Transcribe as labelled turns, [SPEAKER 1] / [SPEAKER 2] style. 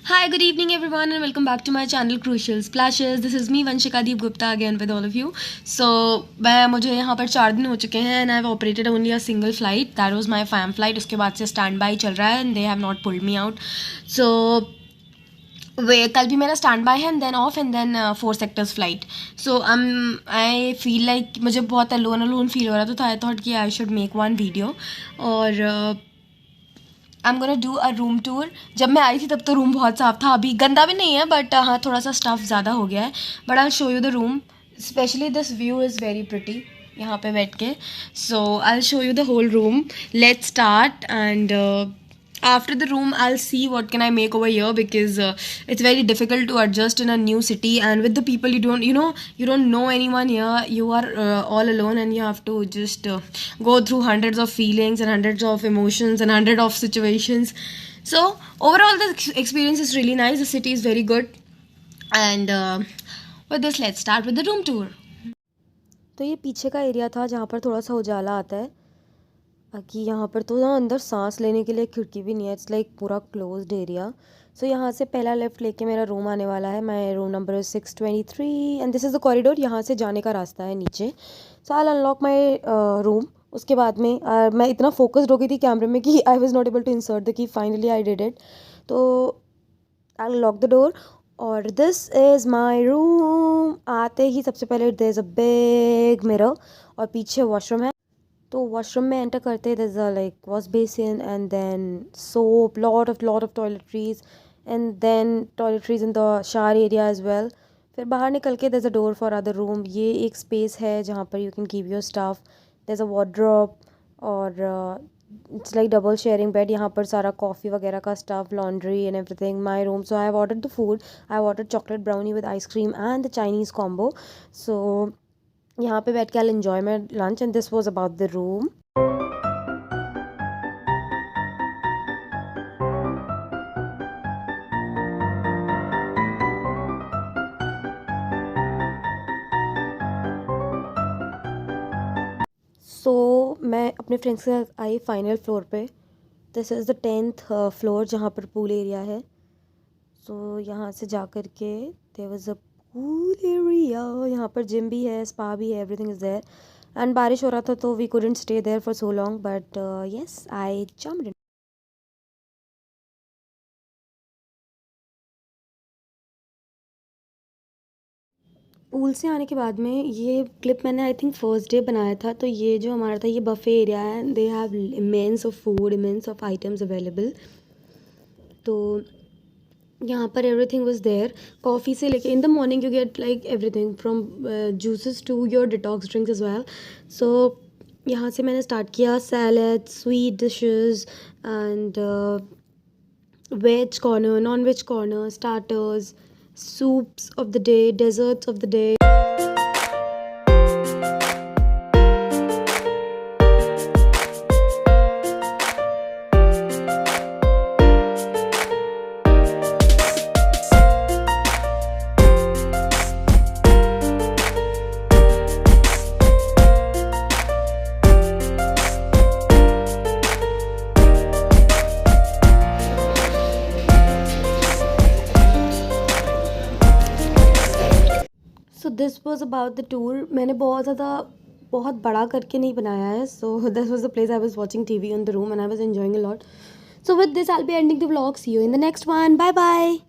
[SPEAKER 1] Hi, good evening everyone and welcome back to my channel Crucial Splashes. This is me Vanshika Deep Gupta again with all of you. So मुझे यहाँ पर 4 दिन हो चुके हैं and I've operated only a single flight. That was my fam flight. उसके बाद से stand by चल रहा है and they have not pulled me out. So कल भी मेरा स्टैंड बाय है and then off and then 4 sectors flight. So I feel like मुझे बहुत अलोन फील हो रहा था, तो आई थॉट कि I should make one video. और I am gonna do a room tour. जब मैं आई थी तब तो रूम बहुत साफ था, अभी गंदा भी नहीं है बट हाँ थोड़ा सा स्टफ़ ज़्यादा हो गया है. But I show you the room. Specially this view is very pretty यहाँ पे बैठ के. So I show you the whole room. Let's start and after the room I'll see what can I make over here, because it's very difficult to adjust in a new city and with the people you don't know anyone here. You are all alone and you have to just go through hundreds of feelings and hundreds of emotions and hundred of situations. So overall the experience is really nice. The city is very good and with this let's start with the room tour.
[SPEAKER 2] तो ये पीछे का area था जहाँ पर थोड़ा सा उजाला आता है. बाकी यहाँ पर तो ना अंदर सांस लेने के लिए खिड़की भी नहीं है. इट्स लाइक पूरा क्लोज्ड एरिया. सो यहाँ से पहला लेफ़्ट लेके मेरा रूम आने वाला है. My room number is 623 and this is the corridor. यहाँ से जाने का रास्ता है नीचे. सो आई अनलॉक माय रूम. उसके बाद में मैं इतना फोकस्ड हो गई थी कैमरे में कि I was not able to insert the key. Finally I did it. तो आई लॉक द डोर और दिस इज़ माई रूम. आते ही सबसे पहले there is a big mirror और पीछे वॉशरूम है. तो वॉशरूम में एंटर करते there is a like wash basin and then soap, lot of toiletries and then toiletries in the shower area as well. फिर बाहर निकल के there is a door for other room. ये एक स्पेस है जहाँ पर you can keep your stuff. There is a wardrobe और it's like double sharing bed. यहाँ पर सारा कॉफ़ी वगैरह का stuff, laundry and everything. My room. So I have ordered the food. I have ordered chocolate brownie with ice cream and the Chinese combo. So यहाँ पे बैठ के I enjoy my lunch and this was about the room. सो मैं अपने friends के साथ I final floor पे. This is the 10th floor जहाँ पर पूल एरिया है. सो यहाँ से जा कर के there was a pool area. यहाँ पर जिम भी है, स्पा भी है, एवरीथिंग इज़ देयर. एंड बारिश हो रहा था तो we couldn't stay there for so long but yes I jumped in. Pool से आने के बाद में ये क्लिप मैंने आई थिंक फर्स्ट डे बनाया था. तो ये जो हमारा था ये बफे एरिया है. They have immense of food, immense of items available. तो यहाँ पर एवरीथिंग वाज देयर. कॉफ़ी से लेके in the morning you get like everything from juices to your detox drinks as well. So यहाँ से मैंने start किया. Salad, sweet dishes and veg corner, non veg corner, starters, soups of the day, desserts of the day. So this was about the tour. मैंने बहुत बड़ा करके नहीं बनाया है. So this was the place I was watching TV on the room and I was enjoying a lot. So with this I will be ending the vlog. See you in the next one. Bye bye.